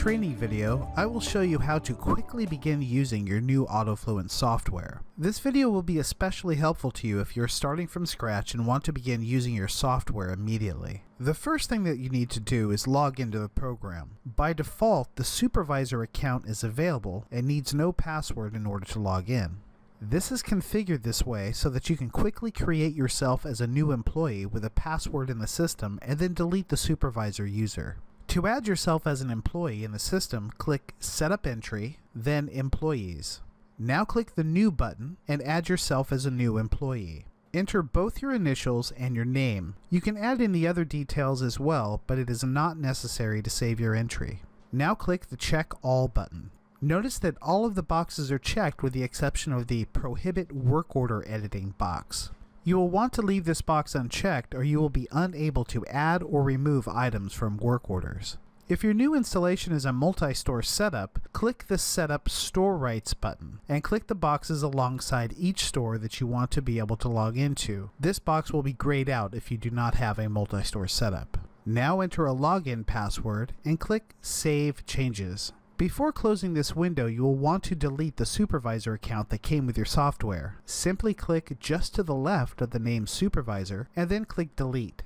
training video, I will show you how to quickly begin using your new AutoFluent software. This video will be especially helpful to you if you're starting from scratch and want to begin using your software immediately. The first thing that you need to do is log into the program. By default, the supervisor account is available and needs no password in order to log in. This is configured this way so that you can quickly create yourself as a new employee with a password in the system and then delete the supervisor user. To add yourself as an employee in the system, click Setup Entry, then Employees. Now click the New button and add yourself as a new employee. Enter both your initials and your name. You can add in the other details as well, but it is not necessary to save your entry. Now click the Check All button. Notice that all of the boxes are checked with the exception of the Prohibit Work Order Editing box. You will want to leave this box unchecked or you will be unable to add or remove items from work orders. If your new installation is a multi-store setup, click the Setup Store Rights button and click the boxes alongside each store that you want to be able to log into. This box will be grayed out if you do not have a multi-store setup. Now enter a login password and click Save Changes. Before closing this window, you will want to delete the supervisor account that came with your software. Simply click just to the left of the name Supervisor and then click Delete.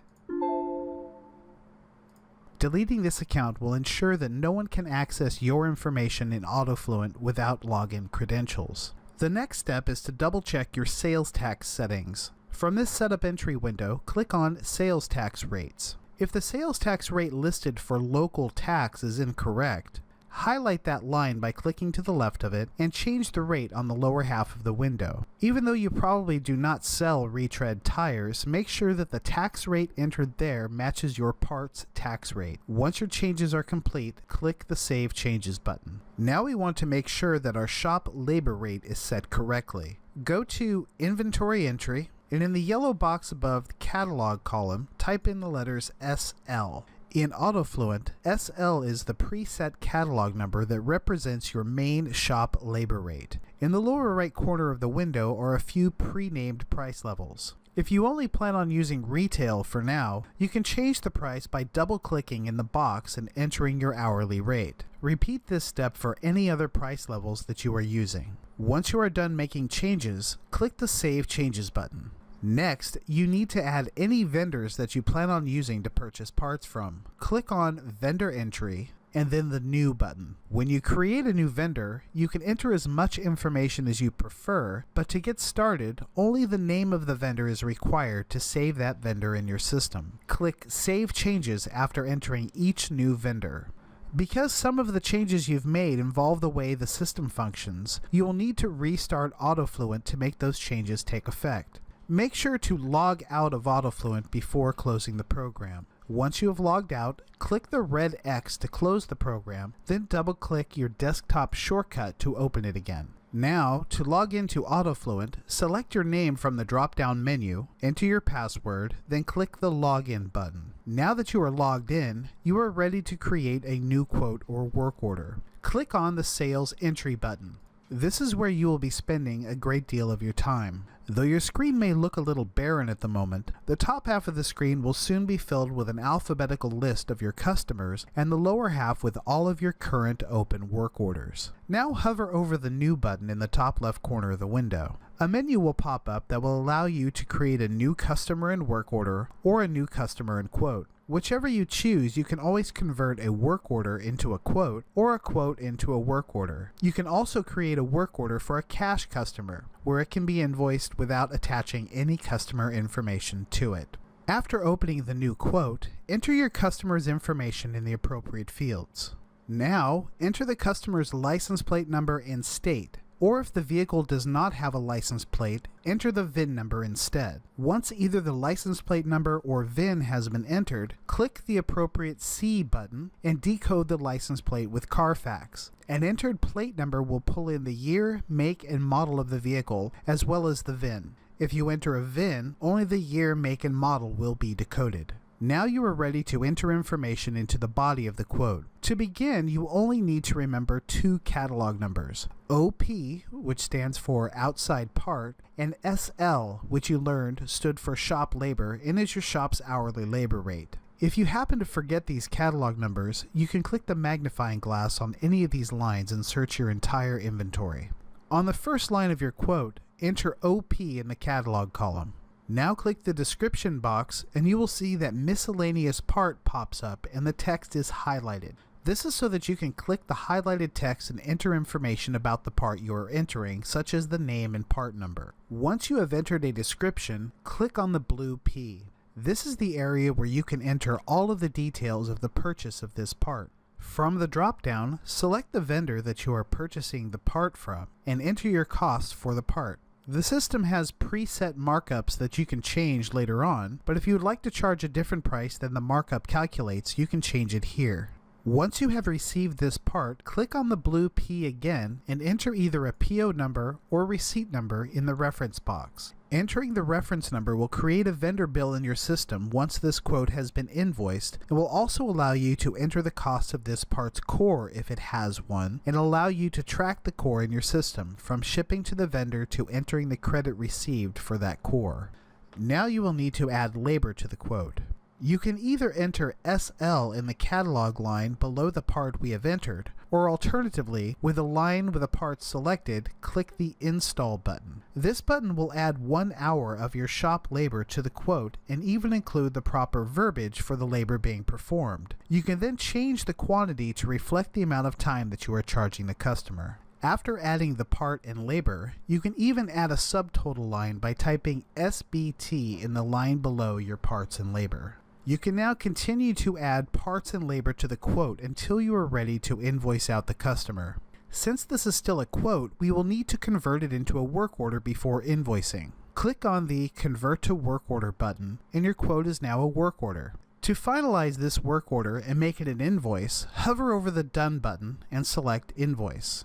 Deleting this account will ensure that no one can access your information in AutoFluent without login credentials. The next step is to double check your sales tax settings. From this setup entry window, click on Sales Tax Rates. If the sales tax rate listed for local tax is incorrect, highlight that line by clicking to the left of it and change the rate on the lower half of the window. Even though you probably do not sell retread tires, make sure that the tax rate entered there matches your part's tax rate. Once your changes are complete, click the Save Changes button. Now we want to make sure that our shop labor rate is set correctly. Go to Inventory Entry, and in the yellow box above the Catalog column, type in the letters SL. In AutoFluent, SL is the preset catalog number that represents your main shop labor rate. In the lower right corner of the window are a few pre-named price levels. If you only plan on using retail for now, you can change the price by double-clicking in the box and entering your hourly rate. Repeat this step for any other price levels that you are using. Once you are done making changes, click the Save Changes button. Next, you need to add any vendors that you plan on using to purchase parts from. Click on Vendor Entry and then the New button. When you create a new vendor, you can enter as much information as you prefer, but to get started, only the name of the vendor is required to save that vendor in your system. Click Save Changes after entering each new vendor. Because some of the changes you've made involve the way the system functions, you will need to restart AutoFluent to make those changes take effect. Make sure to log out of AutoFluent before closing the program. Once you have logged out, click the red X to close the program, then double-click your desktop shortcut to open it again. Now, to log into AutoFluent, select your name from the drop-down menu, enter your password, then click the Login button. Now that you are logged in, you are ready to create a new quote or work order. Click on the Sales Entry button. This is where you will be spending a great deal of your time. Though your screen may look a little barren at the moment, the top half of the screen will soon be filled with an alphabetical list of your customers and the lower half with all of your current open work orders. Now hover over the New button in the top left corner of the window. A menu will pop up that will allow you to create a new customer and work order or a new customer and quote. Whichever you choose, you can always convert a work order into a quote or a quote into a work order. You can also create a work order for a cash customer, where it can be invoiced without attaching any customer information to it. After opening the new quote, enter your customer's information in the appropriate fields. Now, enter the customer's license plate number and state. Or if the vehicle does not have a license plate, enter the VIN number instead. Once either the license plate number or VIN has been entered, click the appropriate C button and decode the license plate with Carfax. An entered plate number will pull in the year, make, and model of the vehicle, as well as the VIN. If you enter a VIN, only the year, make, and model will be decoded. Now you are ready to enter information into the body of the quote. To begin, you only need to remember two catalog numbers, OP, which stands for outside part, and SL, which you learned stood for shop labor and is your shop's hourly labor rate. If you happen to forget these catalog numbers, you can click the magnifying glass on any of these lines and search your entire inventory. On the first line of your quote, enter OP in the catalog column. Now click the description box and you will see that miscellaneous part pops up and the text is highlighted. This is so that you can click the highlighted text and enter information about the part you are entering, such as the name and part number. Once you have entered a description, click on the blue P. This is the area where you can enter all of the details of the purchase of this part. From the drop-down, select the vendor that you are purchasing the part from and enter your costs for the part. The system has preset markups that you can change later on, but if you would like to charge a different price than the markup calculates, you can change it here. Once you have received this part, click on the blue P again and enter either a PO number or receipt number in the reference box. Entering the reference number will create a vendor bill in your system once this quote has been invoiced. It will also allow you to enter the cost of this part's core if it has one, and allow you to track the core in your system from shipping to the vendor to entering the credit received for that core. Now you will need to add labor to the quote. You can either enter SL in the catalog line below the part we have entered, or alternatively, with a line with a part selected, click the Install button. This button will add 1 hour of your shop labor to the quote and even include the proper verbiage for the labor being performed. You can then change the quantity to reflect the amount of time that you are charging the customer. After adding the part and labor, you can even add a subtotal line by typing SBT in the line below your parts and labor. You can now continue to add parts and labor to the quote until you are ready to invoice out the customer. Since this is still a quote, we will need to convert it into a work order before invoicing. Click on the Convert to Work Order button, and your quote is now a work order. To finalize this work order and make it an invoice, hover over the Done button and select Invoice.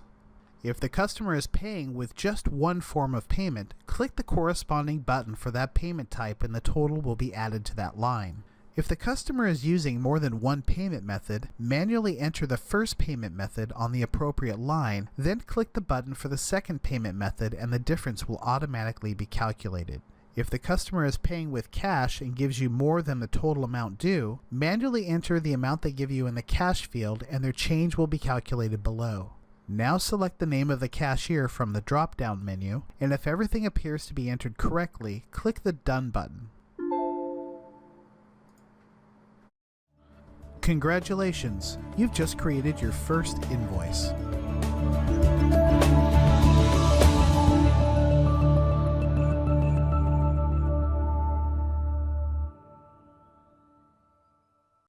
If the customer is paying with just one form of payment, click the corresponding button for that payment type and the total will be added to that line. If the customer is using more than one payment method, manually enter the first payment method on the appropriate line, then click the button for the second payment method and the difference will automatically be calculated. If the customer is paying with cash and gives you more than the total amount due, manually enter the amount they give you in the cash field and their change will be calculated below. Now select the name of the cashier from the drop-down menu, and if everything appears to be entered correctly, click the Done button. Congratulations! You've just created your first invoice.